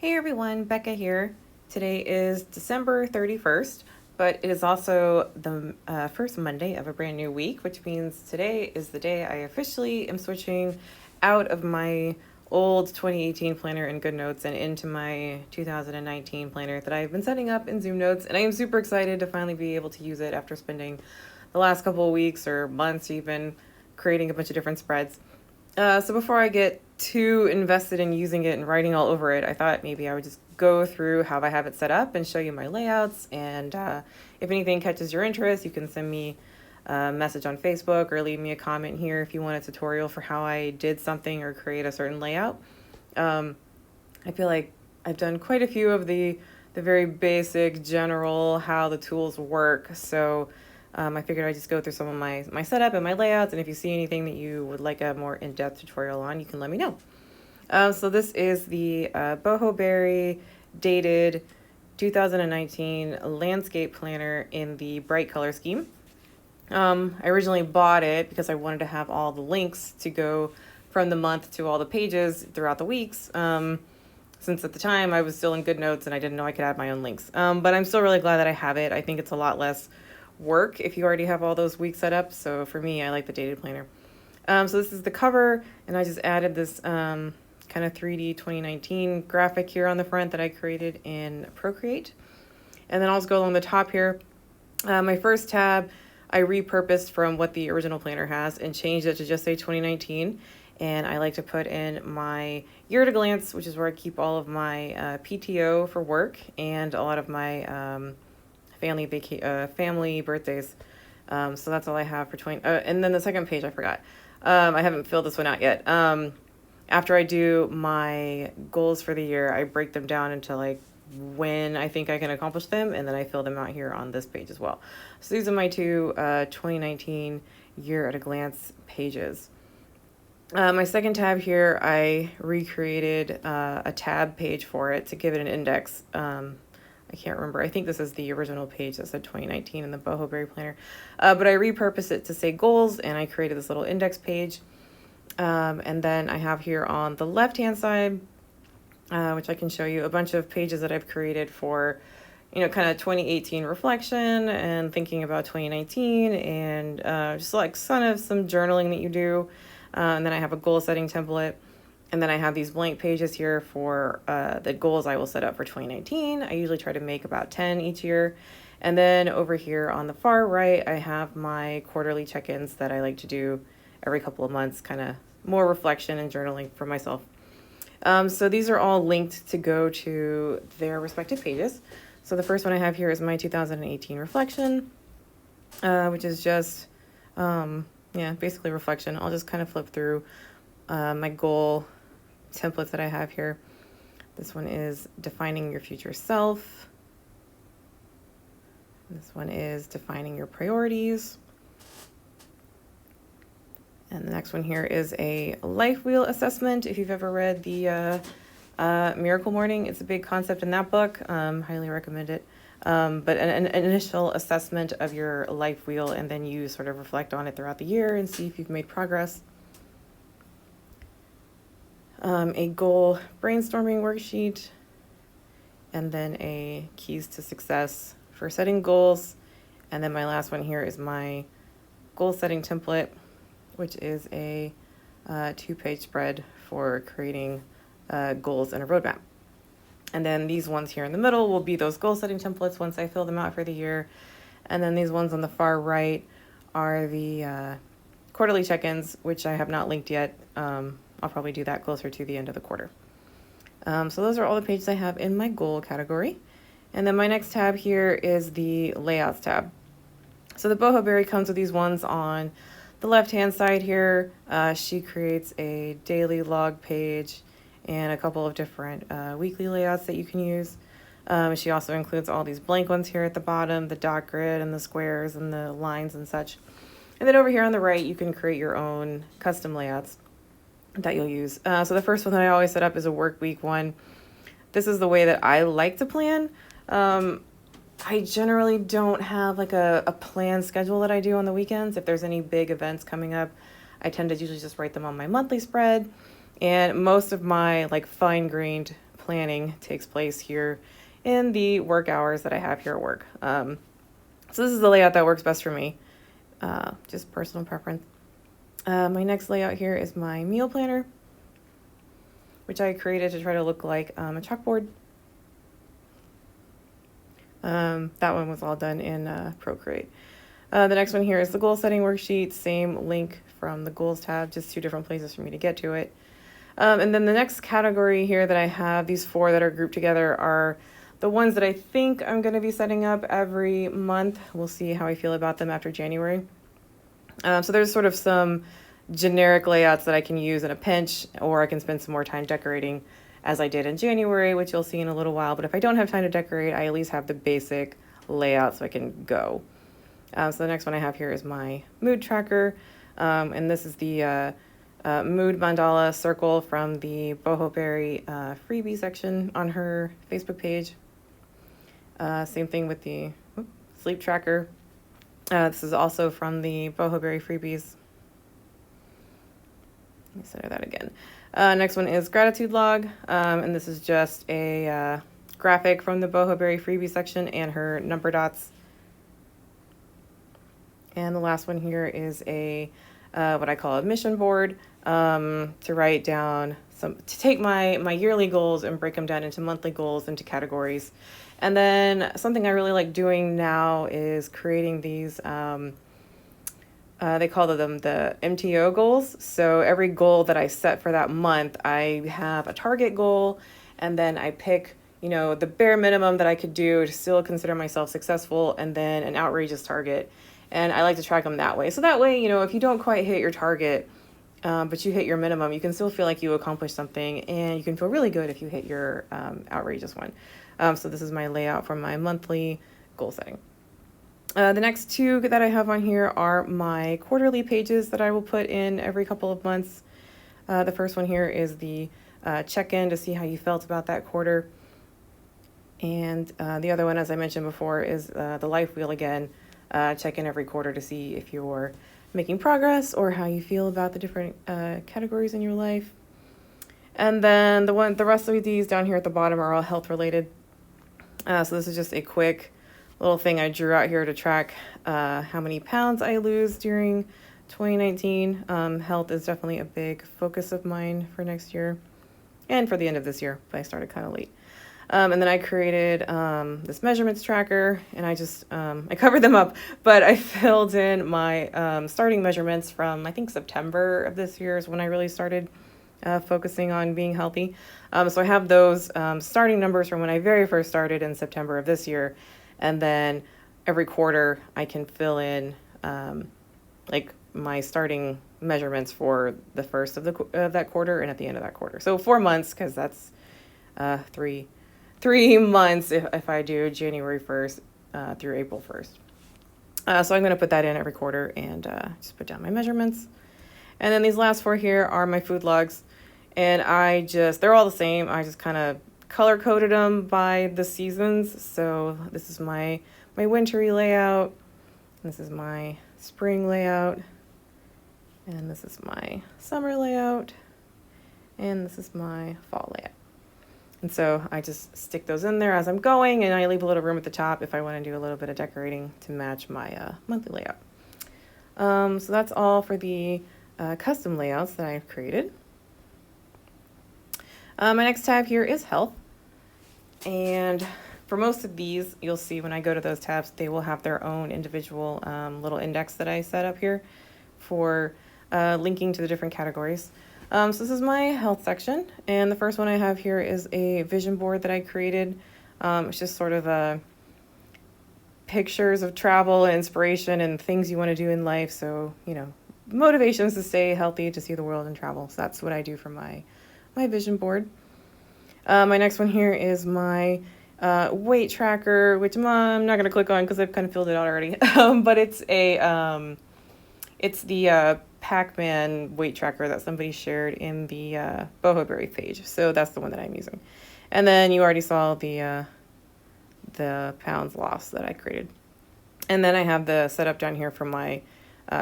Hey everyone, Becca here. Today is December 31st, but it is also the first Monday of a brand new week, which means today is the day I officially am switching out of my old 2018 planner in GoodNotes and into my 2019 planner that I've been setting up in ZoomNotes, and I am super excited to finally be able to use it after spending the last couple of weeks or months even creating a bunch of different spreads. So before I get too invested in using it and writing all over it, I thought maybe I would just go through how I have it set up and show you my layouts. And if anything catches your interest, you can send me a message on Facebook or leave me a comment here if you want a tutorial for how I did something or create a certain layout. I feel like I've done quite a few of the very basic, general, how the tools work. So I figured I'd just go through some of my setup and my layouts, and if you see anything that you would like a more in-depth tutorial on, you can let me know. So this is the Boho Berry dated 2019 landscape planner in the bright color scheme. I originally bought it because I wanted to have all the links to go from the month to all the pages throughout the weeks. Since at the time I was still in GoodNotes and I didn't know I could add my own links. But I'm still really glad that I have it. I think it's a lot less work if you already have all those weeks set up. So for me, I like the dated planner. So this is the cover, and I just added this kind of 3D 2019 graphic here on the front that I created in Procreate. And then I'll just go along the top here. My first tab, I repurposed from what the original planner has and changed it to just say 2019. And I like to put in my year at a glance, which is where I keep all of my PTO for work and a lot of my family birthdays. So that's all I have for 20. And then the second page, I forgot. I haven't filled this one out yet. After I do my goals for the year, I break them down into like when I think I can accomplish them, and then I fill them out here on this page as well. So these are my two 2019 year at a glance pages. My second tab here, I recreated a tab page for it to give it an index. I can't remember. I think this is the original page that said 2019 in the Boho Berry Planner. But I repurposed it to say goals, and I created this little index page. And then I have here on the left-hand side, which I can show you, a bunch of pages that I've created for, kind of 2018 reflection and thinking about 2019 and just like some journaling that you do. And then I have a goal setting template. And then I have these blank pages here for the goals I will set up for 2019. I usually try to make about 10 each year. And then over here on the far right, I have my quarterly check-ins that I like to do every couple of months, kind of more reflection and journaling for myself. So these are all linked to go to their respective pages. So the first one I have here is my 2018 reflection, which is just, basically reflection. I'll just kind of flip through my goal templates that I have here. This one is defining your future self. This one is defining your priorities. And the next one here is a life wheel assessment. If you've ever read the Miracle Morning, it's a big concept in that book. Highly recommend it. But an initial assessment of your life wheel, and then you sort of reflect on it throughout the year and see if you've made progress. A goal brainstorming worksheet, and then a keys to success for setting goals. And then my last one here is my goal setting template, which is a 2-page spread for creating goals and a roadmap. And then these ones here in the middle will be those goal setting templates once I fill them out for the year. And then these ones on the far right are the quarterly check-ins, which I have not linked yet. I'll probably do that closer to the end of the quarter. So those are all the pages I have in my goal category. And then my next tab here is the layouts tab. So the Boho Berry comes with these ones on the left-hand side here. She creates a daily log page and a couple of different weekly layouts that you can use. She also includes all these blank ones here at the bottom, the dot grid and the squares and the lines and such. And then over here on the right, you can create your own custom layouts that you'll use. So the first one that I always set up is a work week one. This is the way that I like to plan. I generally don't have like a planned schedule that I do on the weekends. If there's any big events coming up, I tend to usually just write them on my monthly spread. And most of my like fine-grained planning takes place here in the work hours that I have here at work. So this is the layout that works best for me, just personal preference. My next layout here is my meal planner, which I created to try to look like a chalkboard. That one was all done in Procreate. The next one here is the goal setting worksheet, same link from the goals tab, just two different places for me to get to it. And then the next category here that I have, these four that are grouped together, are the ones that I think I'm going to be setting up every month. We'll see how I feel about them after January. So there's sort of some generic layouts that I can use in a pinch, or I can spend some more time decorating as I did in January, which you'll see in a little while. But if I don't have time to decorate, I at least have the basic layout so I can go. So the next one I have here is my mood tracker. And this is the mood mandala circle from the Boho Berry freebie section on her Facebook page. Same thing with the sleep tracker. This is also from the Boho Berry freebies. Let me center that again. Next one is gratitude log. And this is just a graphic from the Boho Berry freebie section and her number dots. And the last one here is a what I call a mission board, to write down to take my yearly goals and break them down into monthly goals into categories. And then something I really like doing now is creating these, they call them the MTO goals. So every goal that I set for that month, I have a target goal, and then I pick, the bare minimum that I could do to still consider myself successful, and then an outrageous target. And I like to track them that way. So that way, if you don't quite hit your target, but you hit your minimum, you can still feel like you accomplished something, and you can feel really good if you hit your outrageous one. So this is my layout for my monthly goal setting. The next two that I have on here are my quarterly pages that I will put in every couple of months. The first one here is the check-in to see how you felt about that quarter. And the other one, as I mentioned before, is the life wheel again. Check in every quarter to see if you're making progress or how you feel about the different categories in your life. And then the rest of these down here at the bottom are all health related. So this is just a quick little thing I drew out here to track how many pounds I lose during 2019. Health is definitely a big focus of mine for next year and for the end of this year, but I started kind of late. And then I created this measurements tracker, and I just, I covered them up, but I filled in my starting measurements from, I think, September of this year is when I really started focusing on being healthy. So I have those starting numbers from when I very first started in September of this year. And then every quarter I can fill in like my starting measurements for the first of that quarter and at the end of that quarter. So 4 months, because that's 3 months if I do January 1st through April 1st. So I'm going to put that in every quarter and just put down my measurements. And then these last 4 here are my food logs. And they're all the same. I just kind of color coded them by the seasons. So this is my wintry layout. This is my spring layout. And this is my summer layout. And this is my fall layout. And so I just stick those in there as I'm going, and I leave a little room at the top if I want to do a little bit of decorating to match my monthly layout. So that's all for the custom layouts that I've created. My next tab here is health. And for most of these, you'll see when I go to those tabs, they will have their own individual little index that I set up here for linking to the different categories. So this is my health section, and the first one I have here is a vision board that I created. It's just sort of pictures of travel and inspiration and things you want to do in life. So, motivations to stay healthy, to see the world and travel. So that's what I do for my vision board. My next one here is my weight tracker, which I'm not going to click on because I've kind of filled it out already. But it's the Pac-Man weight tracker that somebody shared in the Boho Berry page. So that's the one that I'm using. And then you already saw the pounds lost that I created. And then I have the setup down here for my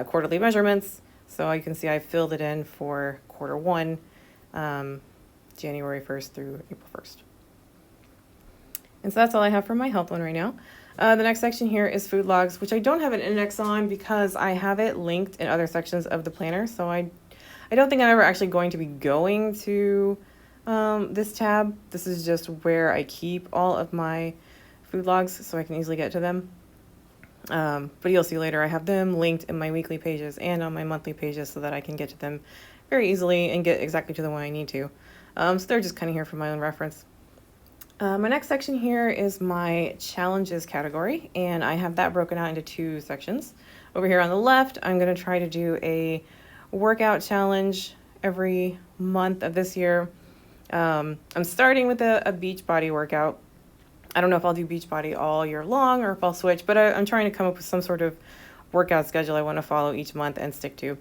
quarterly measurements. So you can see I filled it in for quarter 1. January 1st through April 1st. And so that's all I have for my health one right now. The next section here is food logs, which I don't have an index on because I have it linked in other sections of the planner. So I don't think I'm ever actually going to be going to this tab. This is just where I keep all of my food logs so I can easily get to them. But you'll see later I have them linked in my weekly pages and on my monthly pages so that I can get to them very easily and get exactly to the one I need to. So they're just kind of here for my own reference. My next section here is my challenges category, and I have that broken out into two sections. Over here on the left, I'm going to try to do a workout challenge every month of this year. I'm starting with a beach body workout. I don't know if I'll do beach body all year long or if I'll switch, but I'm trying to come up with some sort of workout schedule I want to follow each month and stick to.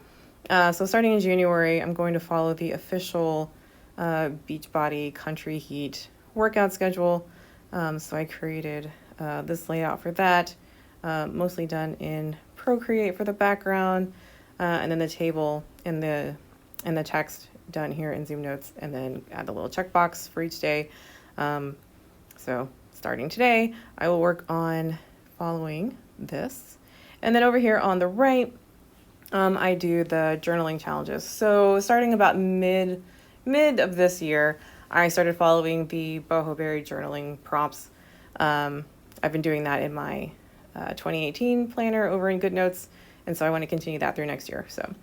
So starting in January, I'm going to follow the official Beachbody Country Heat workout schedule. So I created this layout for that, mostly done in Procreate for the background, and then the table and the text done here in ZoomNotes, and then add the little checkbox for each day. So starting today, I will work on following this. And then over here on the right, I do the journaling challenges. So starting about mid of this year, I started following the boho berry journaling prompts. I've been doing that in my 2018 planner over in GoodNotes, and so I want to continue that through next year. So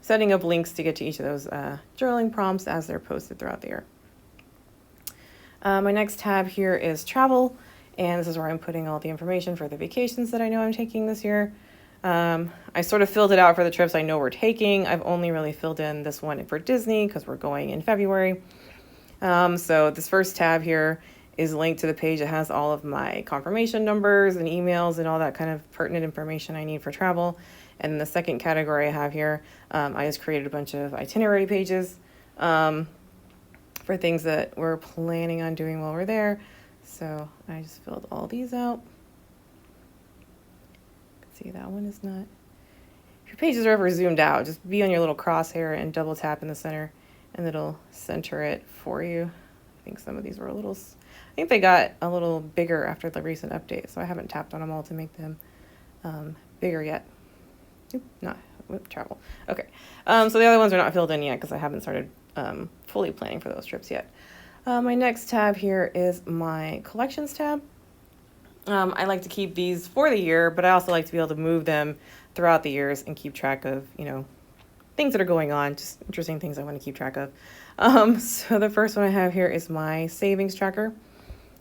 setting up links to get to each of those journaling prompts as they're posted throughout the year. My next tab here is travel, and this is where I'm putting all the information for the vacations that I know I'm taking this year. I sort of filled it out for the trips I know we're taking. I've only really filled in this one for Disney because we're going in February. So this first tab here is linked to the page that has all of my confirmation numbers and emails and all that kind of pertinent information I need for travel. And then the second category I have here, I just created a bunch of itinerary pages for things that we're planning on doing while we're there. So I just filled all these out. See, that one is not. If your pages are ever zoomed out, just be on your little crosshair and double tap in the center, and it'll center it for you. I think some of these were I think they got a little bigger after the recent update, so I haven't tapped on them all to make them bigger yet. Travel. Okay. So the other ones are not filled in yet because I haven't started fully planning for those trips yet. My next tab here is my collections tab. I like to keep these for the year, but I also like to be able to move them throughout the years and keep track of, things that are going on, just interesting things I want to keep track of. So the first one I have here is my savings tracker,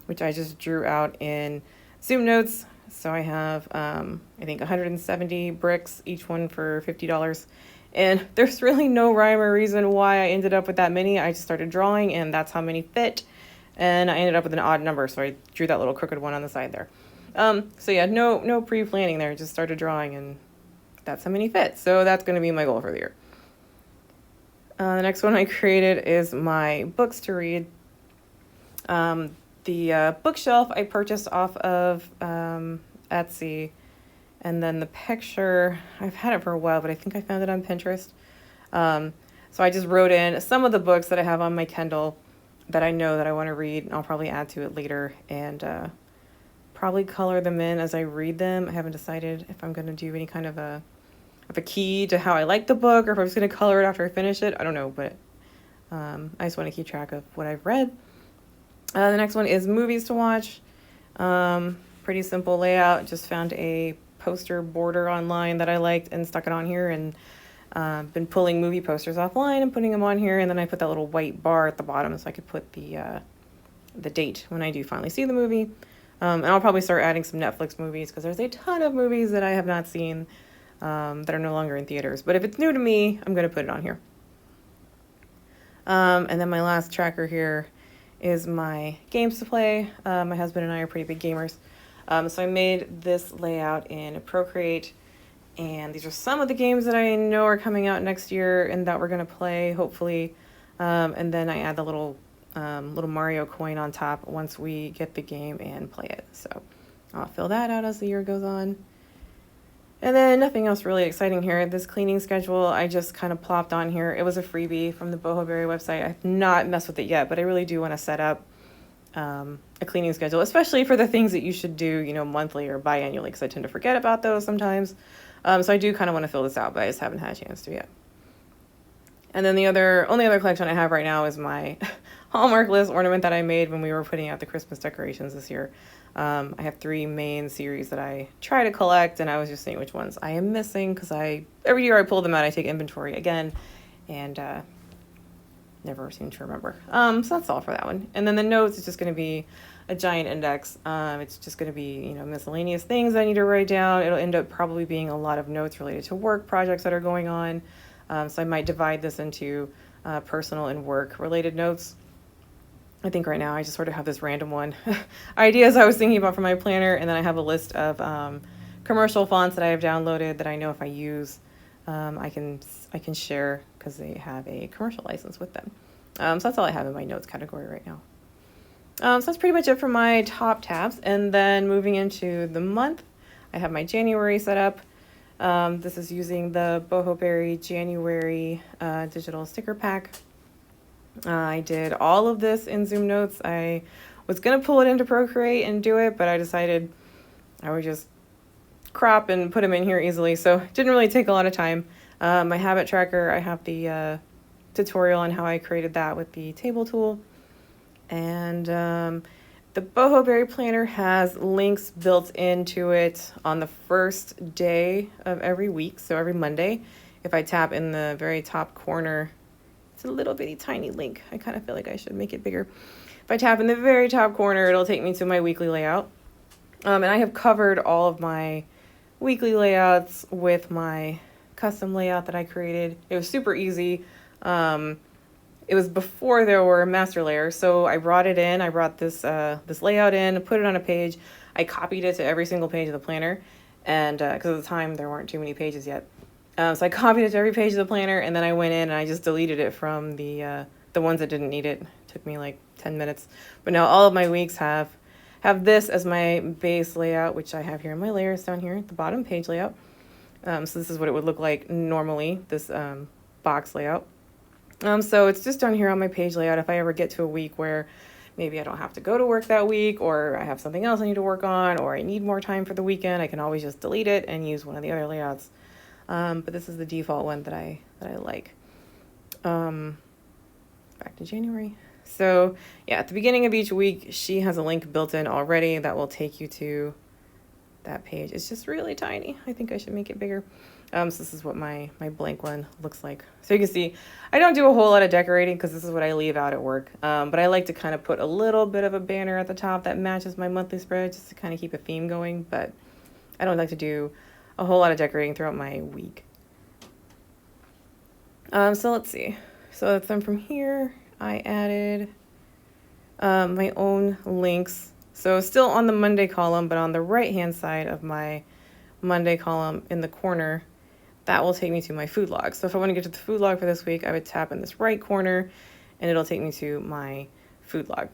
which I just drew out in ZoomNotes. So I have, I think 170 bricks, each one for $50. And there's really no rhyme or reason why I ended up with that many. I just started drawing and that's how many fit. And I ended up with an odd number, so I drew that little crooked one on the side there. So yeah, no pre-planning there, just started drawing and that's how many fit. So that's going to be my goal for the year. The next one I created is my books to read. The bookshelf I purchased off of Etsy, and then the picture, I've had it for a while, but I think I found it on Pinterest. So I just wrote in some of the books that I have on my Kindle that I know that I want to read, and I'll probably add to it later and probably color them in as I read them. I haven't decided if I'm going to do any kind of a key to how I like the book or if I'm just going to color it after I finish it. I don't know, but I just want to keep track of what I've read. The next one is movies to watch. Pretty simple layout. Just found a poster border online that I liked and stuck it on here, and been pulling movie posters offline and putting them on here, and then I put that little white bar at the bottom so I could put the date when I do finally see the movie. And I'll probably start adding some Netflix movies because there's a ton of movies that I have not seen that are no longer in theaters. But if it's new to me, I'm going to put it on here. And then my last tracker here is my games to play. My husband and I are pretty big gamers. So I made this layout in Procreate, and these are some of the games that I know are coming out next year and that we're going to play, hopefully. And then I add the little Mario coin on top once we get the game and play it. So I'll fill that out as the year goes on. And then nothing else really exciting here. This cleaning schedule, I just kind of plopped on here. It was a freebie from the Boho Berry website. I've not messed with it yet, but I really do want to set up a cleaning schedule, especially for the things that you should do, monthly or biannually, because I tend to forget about those sometimes. So I do kind of want to fill this out, but I just haven't had a chance to yet. And then the only other collection I have right now is my Hallmark list ornament that I made when we were putting out the Christmas decorations this year. I have 3 main series that I try to collect, and I was just seeing which ones I am missing, because every year I pull them out, I take inventory again, and never seem to remember. So that's all for that one. And then the notes is just going to be a giant index. It's just going to be, miscellaneous things I need to write down. It'll end up probably being a lot of notes related to work projects that are going on. So I might divide this into personal and work related notes. I think right now I just sort of have this random one ideas I was thinking about for my planner, and then I have a list of commercial fonts that I have downloaded that I know if I use, I can share because they have a commercial license with them. So that's all I have in my notes category right now. So that's pretty much it for my top tabs. And then moving into the month, I have my January set up. This is using the Boho Berry January digital sticker pack. I did all of this in ZoomNotes. I was going to pull it into Procreate and do it, but I decided I would just crop and put them in here easily. So it didn't really take a lot of time. My habit tracker, I have the tutorial on how I created that with the table tool. And the Boho Berry Planner has links built into it on the first day of every week. So every Monday, if I tap in the very top corner, it's a little bitty tiny link. I kind of feel like I should make it bigger. If I tap in the very top corner, it'll take me to my weekly layout. And I have covered all of my weekly layouts with my custom layout that I created. It was super easy. It was before there were master layers, so I brought it in. I brought this layout in, put it on a page. I copied it to every single page of the planner, and because at the time there weren't too many pages yet. So I copied it to every page of the planner, and then I went in and I just deleted it from the ones that didn't need it. It took me like 10 minutes. But now all of my weeks have this as my base layout, which I have here in my layers down here at the bottom, page layout. So this is what it would look like normally, this box layout. So it's just down here on my page layout. If I ever get to a week where maybe I don't have to go to work that week, or I have something else I need to work on, or I need more time for the weekend, I can always just delete it and use one of the other layouts. But this is the default one that I like. Back to January. So yeah, at the beginning of each week, she has a link built in already that will take you to that page. It's just really tiny. I think I should make it bigger. So this is what my blank one looks like. So you can see, I don't do a whole lot of decorating because this is what I leave out at work. But I like to kind of put a little bit of a banner at the top that matches my monthly spread just to kind of keep a theme going. But I don't like to do a whole lot of decorating throughout my week. So let's see. So then from here, I added my own links. So still on the Monday column, but on the right-hand side of my Monday column in the corner, that will take me to my food log. So if I want to get to the food log for this week, I would tap in this right corner and it'll take me to my food log.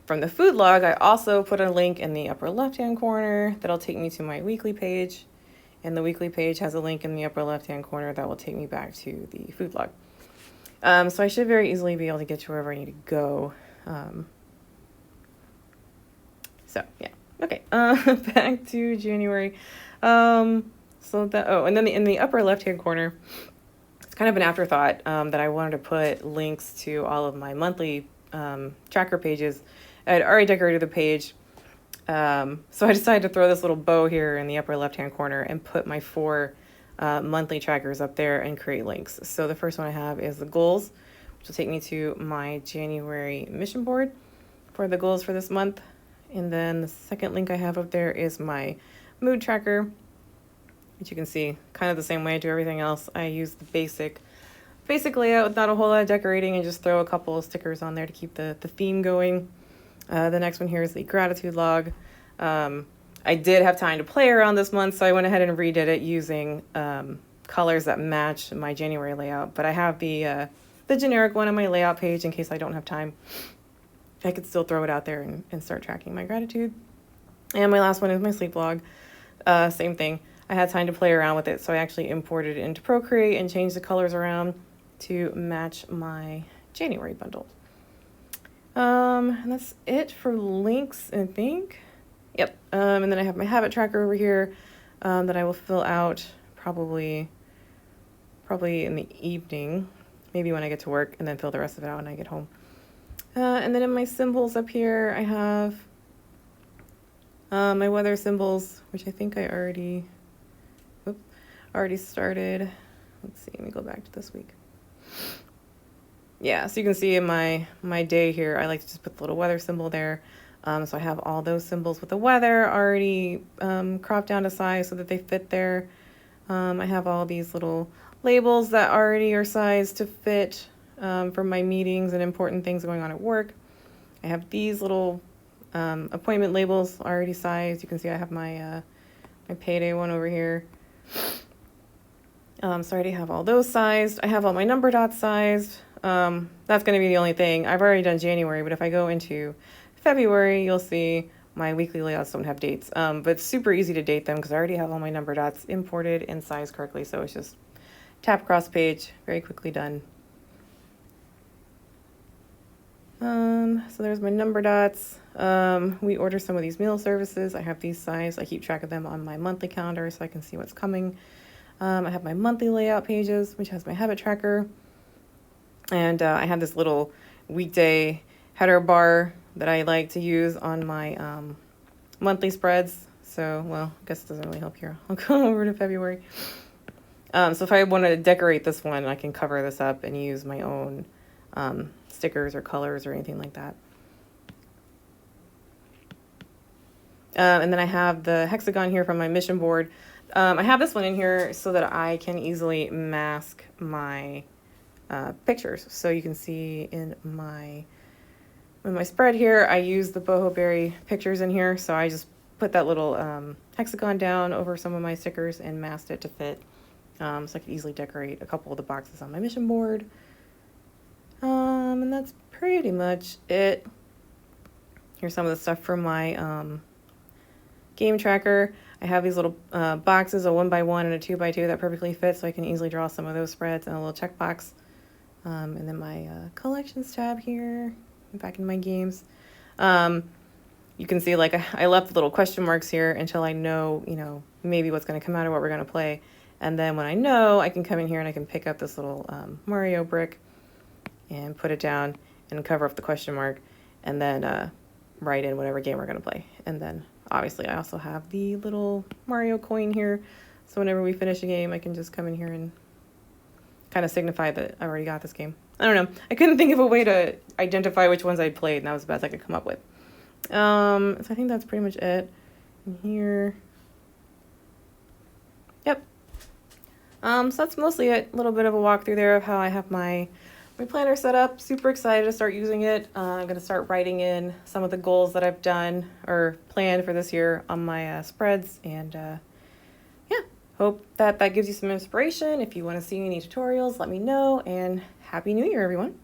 From the food log, I also put a link in the upper left-hand corner that'll take me to my weekly page. And the weekly page has a link in the upper left-hand corner that will take me back to the food log. So I should very easily be able to get to wherever I need to go. So yeah, okay, back to January. And then in the upper left-hand corner, it's kind of an afterthought that I wanted to put links to all of my monthly tracker pages. I had already decorated the page, so I decided to throw this little bow here in the upper left-hand corner and put my 4 monthly trackers up there and create links. So the first one I have is the goals, which will take me to my January mission board for the goals for this month. And then the second link I have up there is my mood tracker, which you can see kind of the same way I do everything else. I use the basic layout with not a whole lot of decorating and just throw a couple of stickers on there to keep the theme going. The next one here is the gratitude log. I did have time to play around this month, so I went ahead and redid it using colors that match my January layout. But I have the generic one on my layout page in case I don't have time. I could still throw it out there and start tracking my gratitude. And my last one is my sleep log. Same thing. I had time to play around with it, so I actually imported it into Procreate and changed the colors around to match my January bundle. And that's it for links, I think. Yep. And then I have my habit tracker over here that I will fill out probably in the evening, maybe when I get to work, and then fill the rest of it out when I get home. And then in my symbols up here, I have my weather symbols, which I think I already started. Let's see, let me go back to this week. Yeah, so you can see in my day here, I like to just put the little weather symbol there. So I have all those symbols with the weather already cropped down to size so that they fit there. I have all these little labels that already are sized to fit for my meetings and important things going on at work. I have these little appointment labels already sized. You can see I have my payday one over here. So I already have all those sized. I have all my number dots sized. That's going to be the only thing. I've already done January, but if I go into February, you'll see my weekly layouts don't have dates. But it's super easy to date them because I already have all my number dots imported and sized correctly. So it's just tap across page, very quickly done. So there's my number dots. We order some of these meal services. I have these sized. I keep track of them on my monthly calendar so I can see what's coming. I have my monthly layout pages, which has my habit tracker. And I have this little weekday header bar that I like to use on my monthly spreads. So, well, I guess it doesn't really help here. I'll go over to February. So if I want to decorate this one, I can cover this up and use my own stickers or colors or anything like that. And then I have the hexagon here from my mission board. I have this one in here so that I can easily mask my pictures. So you can see in my spread here, I use the boho berry pictures in here. So I just put that little hexagon down over some of my stickers and masked it to fit. So I could easily decorate a couple of the boxes on my mission board. And that's pretty much it. Here's some of the stuff from my game tracker. I have these little boxes, a 1x1 and a 2x2 that perfectly fit, so I can easily draw some of those spreads and a little checkbox. And then my collections tab here, back in my games. You can see like I left little question marks here until I know, maybe what's going to come out of what we're going to play. And then when I know, I can come in here and I can pick up this little Mario brick and put it down and cover up the question mark and then write in whatever game we're going to play. And then obviously I also have the little Mario coin here. So whenever we finish a game, I can just come in here and kind of signify that I already got this game. I don't know. I couldn't think of a way to identify which ones I played, and that was the best I could come up with. So I think that's pretty much it. In here. Yep. So that's mostly it. A little bit of a walkthrough there of how I have my planner set up. Super excited to start using it. I'm going to start writing in some of the goals that I've done or planned for this year on my spreads. And yeah, hope that gives you some inspiration. If you want to see any tutorials, let me know. And Happy New Year, everyone.